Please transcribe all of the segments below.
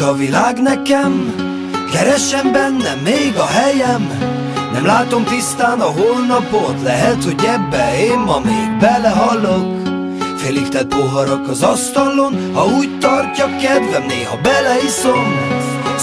a világ nekem, keresem bennem még a helyem. Nem látom tisztán a holnapot, lehet, hogy ebbe én ma még belehallok. Félig tett poharak az asztalon, ha úgy tartja kedvem, néha beleiszom.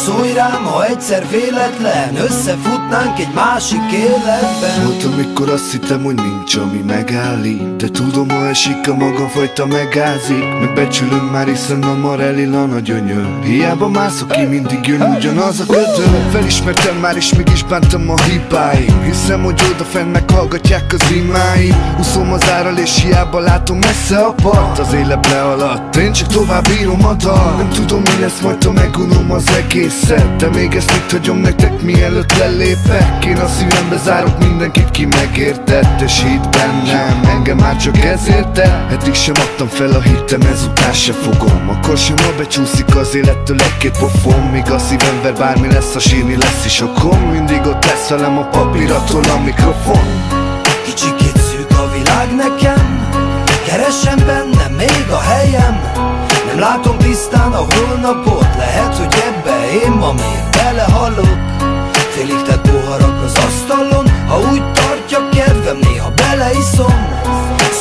Szólj rám, ha egyszer véletlen összefutnánk egy másik életben. Volt, amikor azt hittem, hogy nincs, ami megállít, de tudom, ha esik a maga fajta megázik. Megbecsülöm már, hiszen hamar elillan a gyönyör. Hiába mászok ki, mindig jön ugyanaz a ködör. Felismertem már, és mégis bántam a hibáim. Hiszem, hogy odafenn meghallgatják az rimáim. Úszom az árral, és hiába látom messze a part. Az élet lealadt, én csak tovább írom a dal. Nem tudom, mi lesz majd, ha megunom az egész, de még ezt itt hagyom nektek, mielőtt lelépek. Én a szívembe zárok mindenkit, ki megértett, és hidd bennem, engem már csak ezért el. Eddig sem adtam fel a hitem, ezután se fogom. Akkor sem, ha becsúszik az élettől egy-két pofon. Míg a szívem ver, bármi lesz, a sírni lesz is okom. Mindig ott lesz velem a papírattól a mikrofon. Kicsikét szűk a világ nekem, keresem bennem még a helyem. Nem látom tisztán a holnapot, lehet, hogy ebbe én ma még belehallok. Félig tett poharak az asztalon, ha úgy tartja kedvem, néha beleiszom.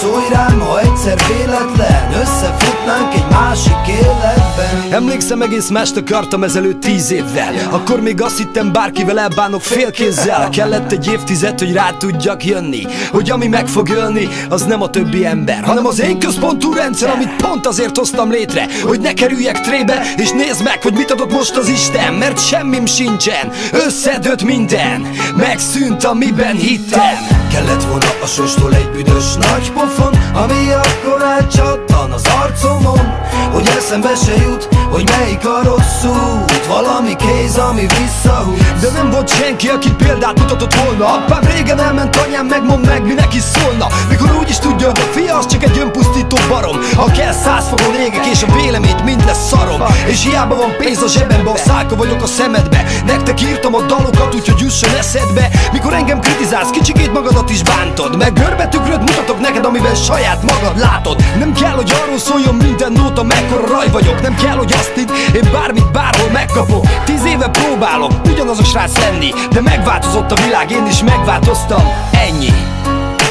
Szólj rám, ha egyszer véletlen összefutnánk egy másik életben. Emlékszem, egész mást akartam ezelőtt 10 évvel. Akkor még azt hittem, bárkivel elbánok félkézzel. Kellett egy évtized, hogy rá tudjak jönni, hogy ami meg fog ölni, az nem a többi ember, hanem az én központú rendszer, amit pont azért hoztam létre, hogy ne kerüljek trébe, és nézd meg, hogy mit adott most az Isten. Mert semmim sincsen, összedőlt minden, megszűnt, amiben hittem. Kellett volna a sorstól egy büdös nagy pofon, ami akkor átcsattan az arcomon, hogy eszembe se jut, hogy melyik a rossz út. Valami kéz, ami visszahúz. De nem volt senki, aki példát mutatott volna. Apám régen elment, anyám megmond meg, mi neki szólna. Mikor úgy is tudja, hogy a fia az csak egy önpusztító barom. Ha kell 100 fokon égek, és a véleményt mind lesz szarom. És hiába van pénz a zsebembe, a szálka vagyok a szemedbe. Nektek írtam a dalokat, úgyhogy jusson eszedbe. Mikor engem kritizálsz, kicsikét magadat is bántod, meg görbetükröt mutatok neked, amiben saját magad látod. Nem kell, hogy arról szóljon minden nóta, mekkora raj vagyok. Nem kell, hogy azt hidd, én bármit bárhol megkapok. 10 éve próbálok ugyanaz a srác lenni, de megváltozott a világ, én is megváltoztam, ennyi.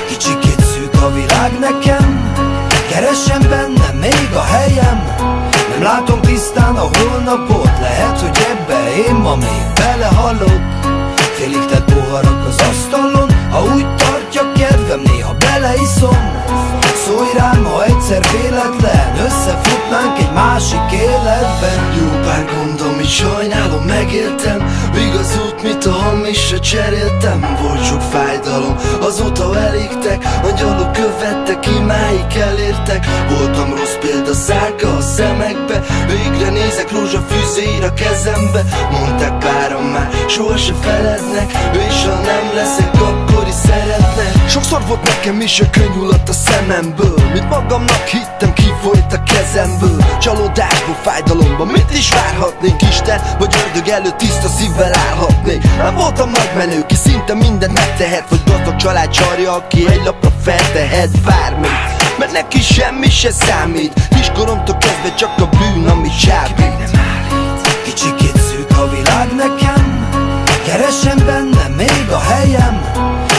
Kicsikét szűk a világ nekem, keresem bennem még a helyem. Nem látom tisztán a holnapot, lehet, hogy ebbe én ma még belehallok. Félig tett poharak az asztalon, ha úgy tartja kedvem, néha beleiszom. Szólj rám, ha egyszer véletlen összefutnánk egy másik életben. Jó pár gond, amit sajnálom, megéltem. Igaz út, mit a hamisra cseréltem. Volt sok fájdalom, azóta elégtek. Angyalok követtek, imáig elértek. Voltam rossz példa, szárka a szemekbe. Végre nézek, rózsafűzér a kezembe. Mondták páran már, soha se felednek. És ha nem leszek, akkor is szeretnek. Sokszor volt nekem is a könnyulat a szememből. Mint magamnak hittem, kifolyt a kezemből. Csalódásból, fájdalomban mit is várhatnék? Isten vagy ördög előtt tiszta szívvel állhatnék. Nem voltam nagy menő, ki szinte mindent megtehet. Vagy gazdag család csarja, aki egy lapra feltehet bármit, mert neki semmi se számít. Kiskoromtól kezdve csak a bűn, ami csábít. Kicsikét szűk a világ nekem, keresem bennem még a helyem.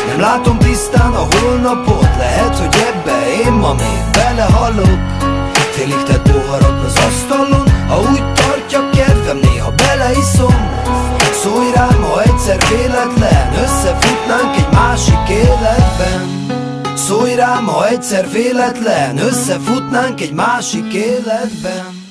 Nem látom tisztán a holnapot, lehet, hogy ebbe én ma még belehallok. Félig tett poharak az asztalon, ha úgy tartja kedvem, néha beleiszom. Szólj rám, ha egyszer véletlen összefutnánk egy másik életben. Szólj rám, ha egyszer véletlen összefutnánk egy másik életben.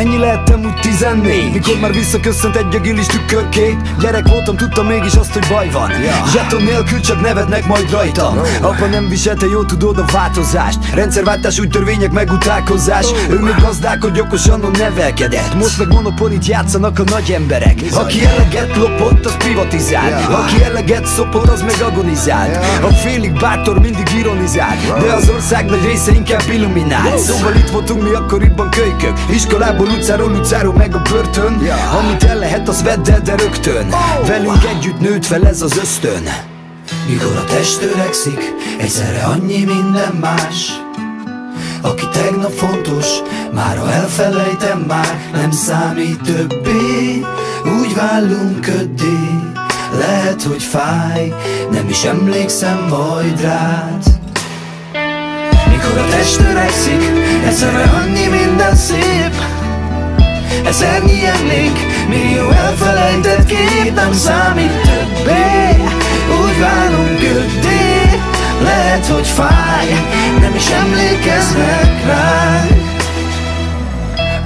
Mennyi lehettem úgy 14, mikor már visszaköszönt egy gilis tükörkép. Gyerek voltam, tudtam mégis azt, hogy baj van. Zseton nélkül csak nevetnek majd rajtam. Apa nem viselte, jól tudod a változást. Rendszerváltás, új törvények, megutálkozás. Ő még gazdálkodj, okosan nevelkedett. Most meg monopolit játszanak a nagy emberek. Aki eleget lopott, az privatizált. Aki eleget szopott, az meg agonizált. A félig bátor mindig ironizált, de az ország nagy része inkább illuminált. Szóval itt voltunk mi akkoriban kölykök. Iskolából utcáról meg a börtön. Amit el lehet, az vedd el, de rögtön. Velünk együtt nőtt fel ez az ösztön. Mikor a test öregszik, egyszerre annyi minden más. Aki tegnap fontos, mára elfelejtem már. Nem számít többé, úgy válunk köddé. Lehet, hogy fáj, nem is emlékszem majd rád. Mikor a test öregszik, egyszerre annyi minden szép. Ezernyi emlék, millió elfelejtett kép. Nem számít többé, úgy válunk köddé. Lehet, hogy fáj, nem is emlékeznek ránk.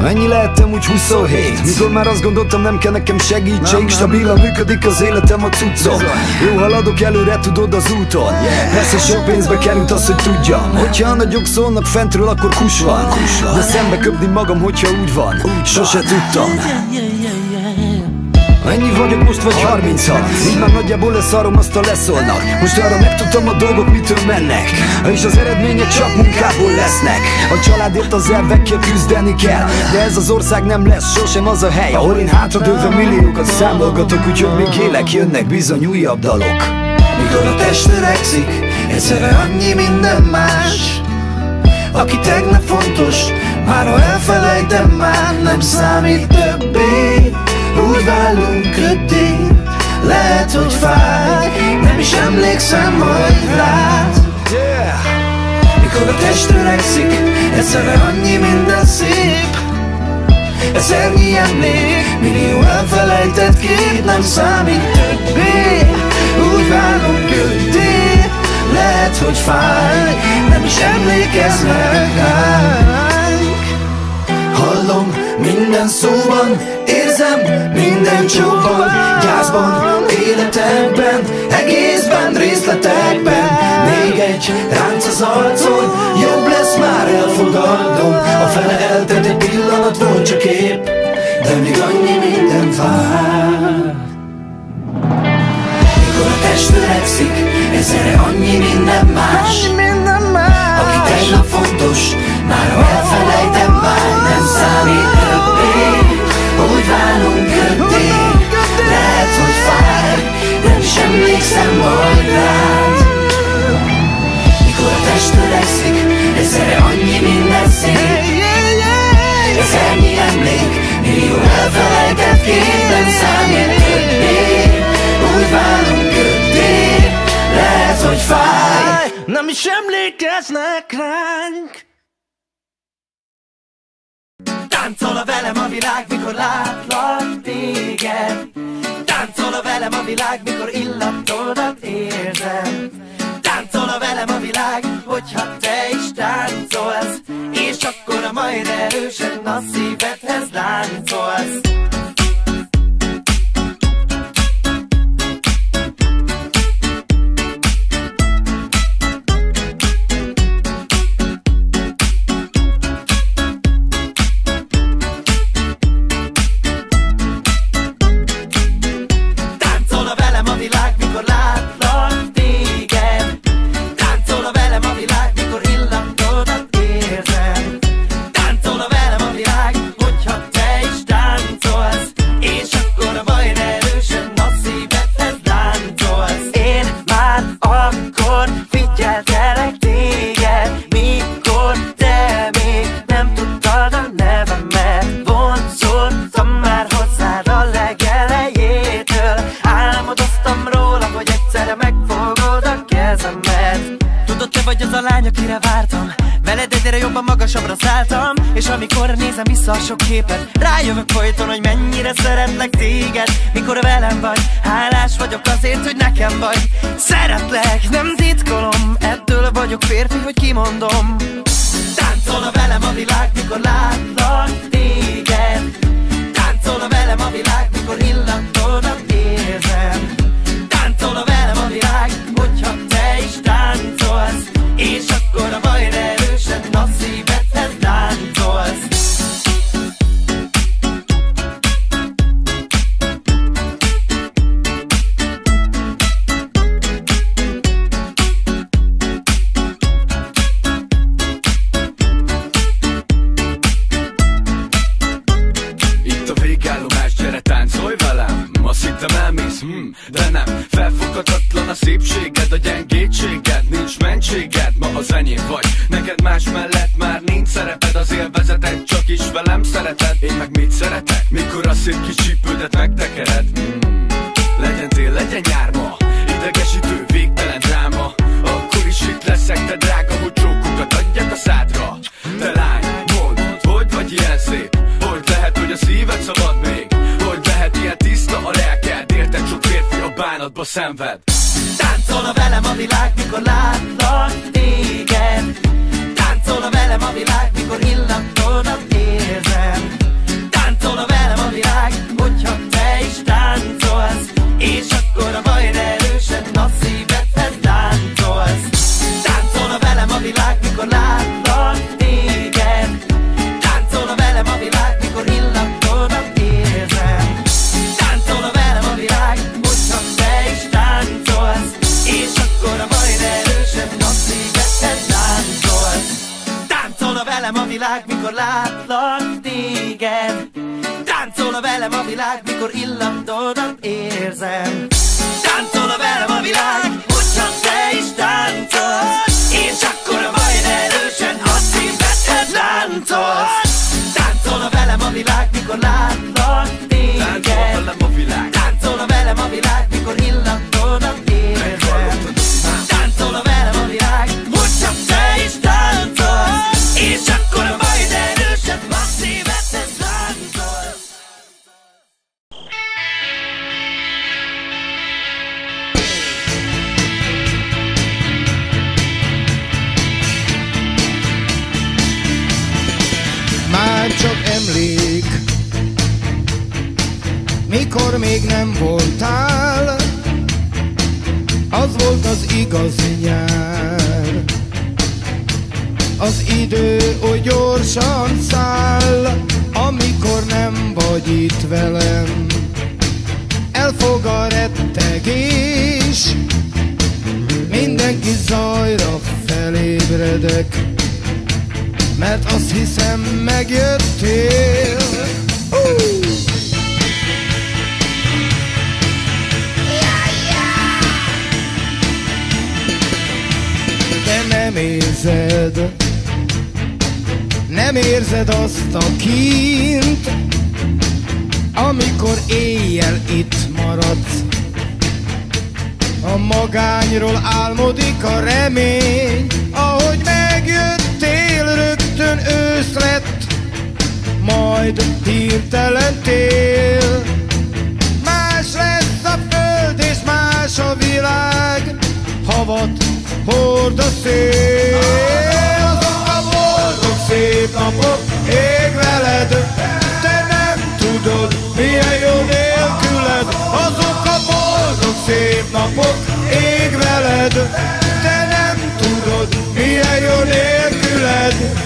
Mennyi lehettem úgy 27, mikor már azt gondoltam, nem kell nekem segítség. Stabilan működik az életem, a cuccom. Jó haladok előre, tudod, az úton. Persze sok pénzbe került az, hogy tudjam. Hogyha a nagyok szólnak fentről, akkor kus van. De szembe köpni magam, hogyha úgy van. Sose tudtam. Mennyi vagyok most, vagy 36? Így már nagyjából leszarom, azt a leszólnak. Most arra megtudtam a dolgok mitől mennek, és az eredmények csak munkából lesznek. A családért az elvekkel küzdeni kell, de ez az ország nem lesz sosem az a hely, ahol én hátradőlve milliókat számolgatok. Úgyhogy még élek, jönnek bizony újabb dalok. Mikor a test öregszik, egyszerre annyi minden más. Aki tegnap fontos, mára elfelejtem már. Nem számít többé, úgy válunk köddé. Lehet, hogy fáj, nem is emlékszem majd rád. Mikor a test öregszik, egyszerre annyi minden szép. Ezernyi emlék, millió elfelejtett kép. Nem számít többé, úgy válunk köddé. Lehet, hogy fáj, nem is emlékeznek ránk. Hallom minden szóban, érzem minden csókban, gyászban, életemben, egészben, részletekben. Még egy ránc az arcon, jobb lesz már elfogadnom. A fele eltelt egy pillanat volt csak épp, de még annyi minden vár. Mikor a test öregszik, egyszerre annyi minden más. Aki tegnap fontos, már elfelejtem már. Nem számít többé, úgy válunk köddé. Lehet, hogy fáj, nem is emlékszem majd rád. Mikor a test öregszik, egyszerre annyi minden szép. Ezernyi emlék, millió elfelejtett kép. Nem számít többé, úgy válunk köddé. Lehet, hogy fáj, nem is emlékeznek ránk. Táncol velem a világ, mikor látlak téged. Táncol velem a világ, mikor illatodat érzem. Táncol velem a világ, hogyha te is táncolsz. És akkor a majd erősen a szívedhez láncolsz. És amikor nézem vissza a sok képet, rájövök folyton, hogy mennyire szeretlek téged. Mikor velem vagy, hálás vagyok azért, hogy nekem vagy. Szeretlek, nem titkolom, ettől vagyok férfi, hogy kimondom. Táncolna velem a világ, mikor látlak téged. mellett már nincs szereped, az élvezeted csak is velem szereted. Én meg mit szeretek? Mikor a szép kis csípődet megtekered. Legyen tél, legyen nyár ma, idegesítő, végtelen dráma. Akkor is itt leszek, te drága, hogy csókokat adjak a szádra. Te lány, mondd, hogy vagy ilyen szép, hogy lehet, hogy a szíved szabad még, hogy lehet ilyen tiszta a lelked. Érted, sok férfi a bánatba szenved. Táncolna velem a világ, mikor látlak téged. Táncolna velem a világ, mikor illatodat érzem. Táncolna velem a világ, hogyha te is táncolsz, és akkor a bajod erősen a szívedhez táncolsz. Táncolna velem a világ, mikor látlak téged. Táncolna velem a világ, mikor illatodat érzem. Táncolna velem a világ, hogyha te is táncolsz, és akkor a bajod erősen a szívedhez táncolsz. Táncolna velem a világ, mikor látlak téged. Táncolna velem a világ, mikor illatodat érzem. Táncolna velem a világ, hogyha te is táncolsz, és akkor a bajod erősen a szívedhez táncolsz. Táncolna velem a világ, mikor látlak téged. Táncolna velem a világ, mikor illatodat érzem. Táncolna velem a világ, hogyha te is táncolsz, és akkor a bajod erősen a szívedhez táncolsz. Már csak emlék, mikor még nem voltál, az volt az igazi nyár. Az idő oly gyorsan száll, amikor nem vagy itt velem. Elfog a rettegés, mindenki zajra felébredek, mert azt hiszem megjöttél. De nem érzed azt a kínt, amikor éjjel itt maradsz. A magányról álmodik a remény, ahogy megjöttél, rögtön ősz lett, majd hirtelen tél. Más lesz a föld és más a világ, havat hord a szél. Azok a boldog szép napok ég veled, te nem tudod, milyen jó nélküled. Azok a boldog szép napok ég veled, te nem tudod, milyen jó nélküled.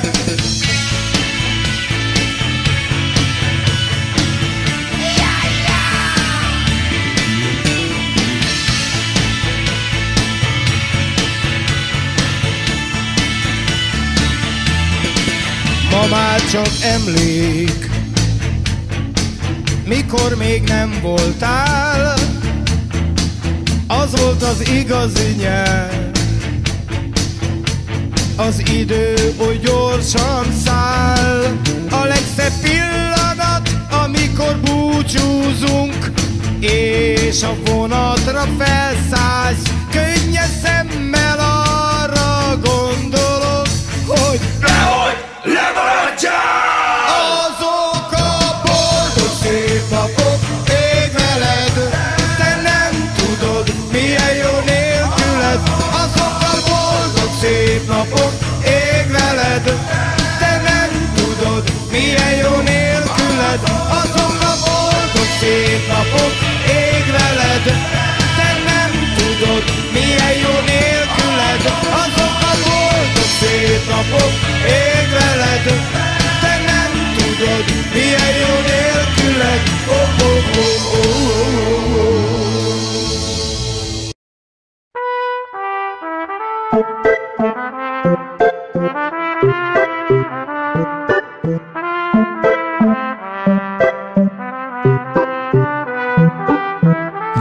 Ma már csak emlék, mikor még nem voltál, az volt az igazi nyár. Az idő oly gyorsan száll, a legszebb pillanat, amikor búcsúzunk, és a vonatra felszállsz. Könnyes szemmel arra gondolok, hogy nehogy lemaradjál! Azok a boldog szép napok ég veled, te nem tudod, milyen jó nélküled. Azok a boldog szép napok ég veled, te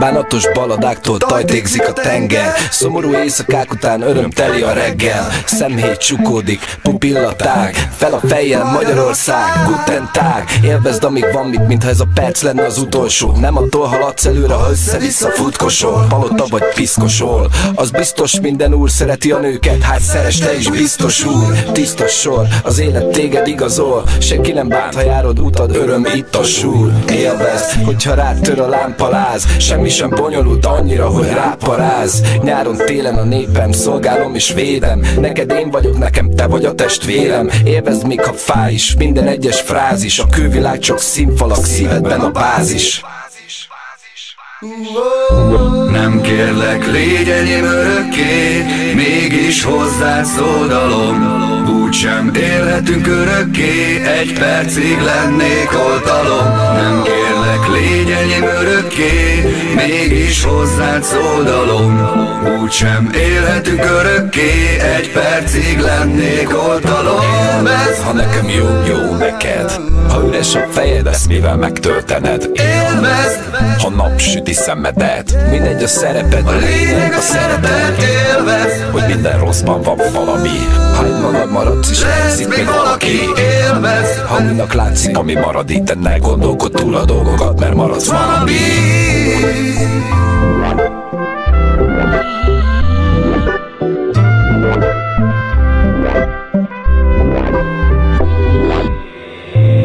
Bánatos baladáktól tajtékzik a tenger. Szomorú éjszakák után örömteli a reggel. Szemhéj csukódik, pupillatág, fel a fejjel Magyarország, guten tag. Élvezd amíg van mit, mintha ez a perc lenne az utolsó. Nem attól haladsz előre, ha össze-vissza futkosol. Palota vagy piszkosol, az biztos minden úr szereti a nőket. Hát szeress te is biztos úr. Tisztos sor, az élet téged igazol. Senki nem bánt, ha járod utad, öröm itt a súr. Élvezd, hogyha rád tör a lámpaláz. Semmi sem bonyolult annyira, hogy ráparáz. Nyáron, télen a népem, szolgálom és védem. Neked én vagyok, nekem te vagy a testvérem. Élvezd még ha fáj is, minden egyes frázis. A külvilág csak színfalak, szívedben a bázis. Nem kérlek, légy enyém örökké, mégis hozzád szódalom. Úgysem élhetünk örökké, egy percig lennék oltalom. Nem kérlek, légy enyém örökké, mégis hozzád szódalom. Úgysem élhetünk örökké, egy percig lennék oltalom. Élvezd, ha nekem jó, jó neked. Ha üres a fejed, ezt mivel megtöltened. élvezd, Ha napsüti szemedet, mindegy a szereped, a lényeg a szeretet. Élvezd, hogy minden rosszban van valami. Ha egy magad maradsz is, lesz itt még valaki. Élvezd, Ha újnak látszik, ami marad itt, ne gondolkod túl a dolgokat, mert maradsz valami.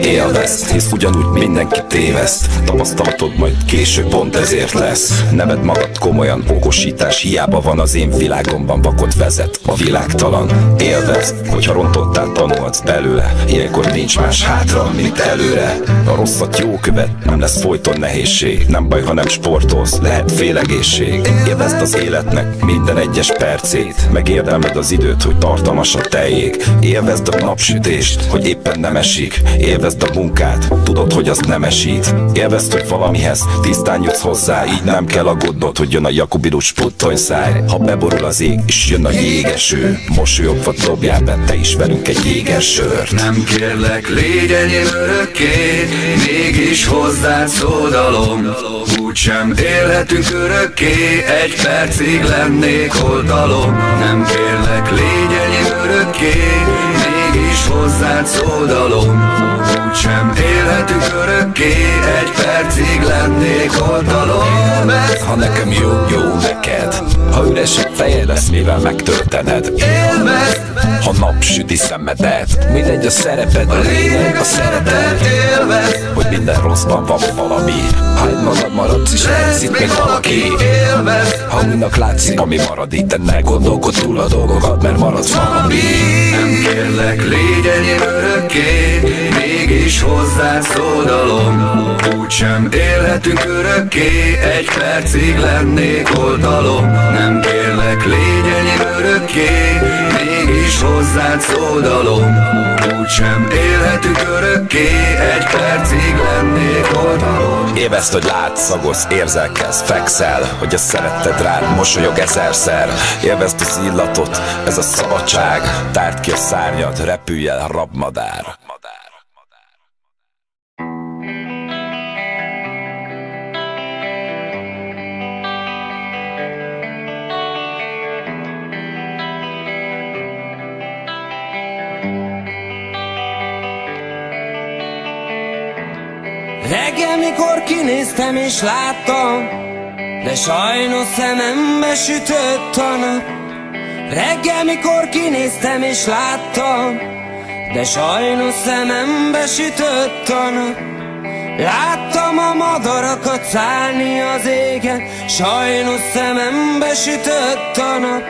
Élvezd, hisz ugyanúgy mindenki téveszt. Tapasztalatod majd később pont ezért lesz. Neved magad komolyan, okosítás hiába van. Az én világomban vakot vezet a világtalan. Élvezd, hogyha rontottál, tanulhatsz belőle. Ilyenkor nincs más hátra, mint előre. A rosszat jó követ, nem lesz folyton nehézség. Nem baj, ha nem sportolsz, lehet félegészség. Élvezd az életnek minden egyes percét. Megérdemled az időt, hogy tartalmas a teljék. Élvezd a napsütést, hogy éppen nem esik. Élvezd a munkát, tudod, hogy az nem esít. Élvezd, hogy valamihez tisztán jutsz hozzá. Így nem kell aggódnod, hogy jön a jakubirus puttonyszáj. Ha beborul az ég, és jön a jégeső, mosolyogva dobjál be te is velünk egy jégersört. nem kérlek, légy enyém örökké, mégis hozzád szódalom. Úgysem élhetünk örökké, egy percig lennék oltalom. Nem kérlek, légy enyém örökké, mégis hozzád szódalom. Úgysem élhetünk örökké, egy percig lennék oltalom. Élvezd, Ha nekem jó, jó neked. Ha üres a fejed, ezt mivel megtöltened. élvezd, Ha napsüti szemedet, mindegy a szereped, a lényeg a szeretet. élvezd, Hogy minden rosszban van valami. Ha egy magad maradsz is, lesz itt még valaki. élvezd, Ha újnak látszik, ami marad itt, ne gondolkod túl a dolgokat, mert maradsz valami. nem kérlek, légy enyém örökké, mégis hozzád szódalom. Úgysem élhetünk örökké, egy percig lennék oltalom. Nem kérlek, légy enyém örökké, mégis hozzád szódalom. Úgysem élhetünk örökké, egy percig lennék oltalom. Élvezd, hogy látsz, szagolsz, érzelkelsz, fekszel, hogy a szeretted rád mosolyog ezerszer. Élvezd az illatot, ez a szabadság. Tárd ki a szárnyad, repülj el, rabmadár. Reggel, mikor kinéztem és láttam, de sajnos szemembe sütött a nap. Reggel, mikor kinéztem és láttam, de sajnos szemembe sütött a nap. Láttam a madarakat szállni az égen, sajnos szemembe sütött a nap.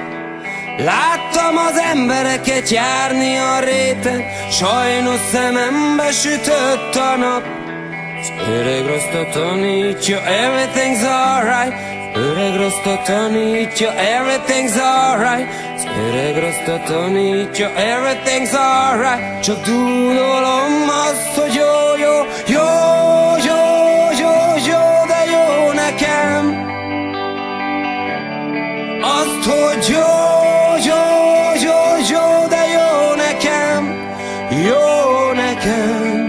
Láttam az embereket járni a réten, sajnos szemembe sütött a nap. Öreg rostot tanítja, everything's alright. Öreg rostot tanítja, everything's alright. Öreg rostot tanítja, everything's alright. Csak dúdolom azt, hogy jó, jó, jó, jó, jó, jó, de jó nekem. Azt, hogy jó, jó, jó, jó, de jó nekem. Jó nekem.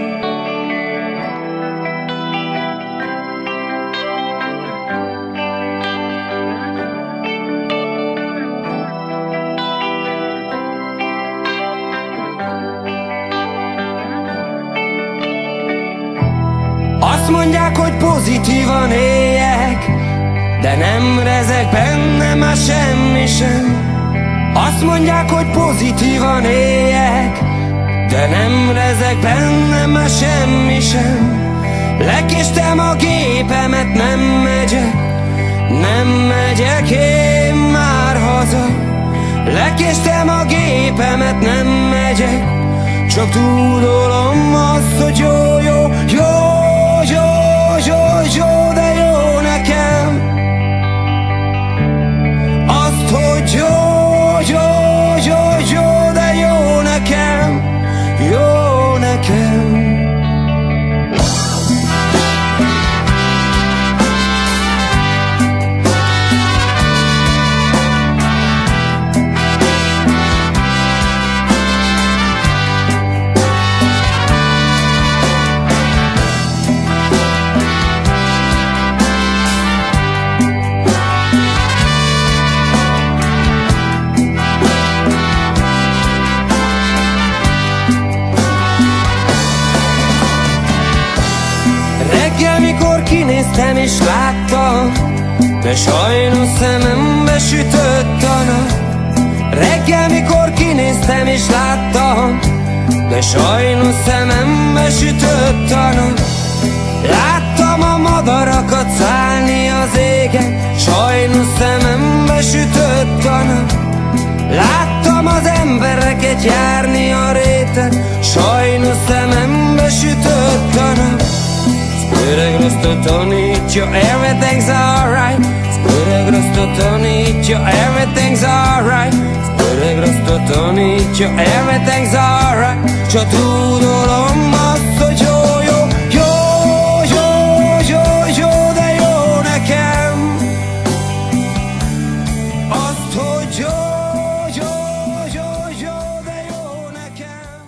Azt mondják, hogy pozitívan éljek, de nem rezeg bennem már semmi sem. Azt mondják, hogy pozitívan éljek, de nem rezeg bennem már semmi sem. Lekéstem a gépemet, nem megyek én már haza. Lekéstem a gépemet, nem megyek, csak tudolom azt, hogy jó, jó, jó, jó, jó, jó, de jó nekem. Azt, hogy jó, jó, jó, jó, de jó nekem, jó nekem. Reggel, mikor kinéztem és láttam, de sajnos szemembe sütött a nap. Reggel, mikor kinéztem és láttam, de sajnos szemembe sütött a nap. Láttam a madarakat szállni az égen, sajnos szemembe sütött a nap. Láttam az embereket járni a réten, sajnos szemembe sütött a nap. Öreg rosszot tanítja, everything's alright. Öreg rosszot tanítja, everything's alright. Öreg rosszot tanítja, everything's alright. Csak tudolom azt, hogy jó, jó, jó, jó, jó, jó, de jó nekem. Azt, hogy jó, jó, jó, jó, de jó nekem.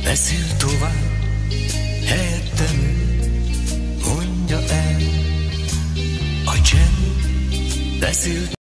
Beszél tovább, helyettem mondja el. A csend beszél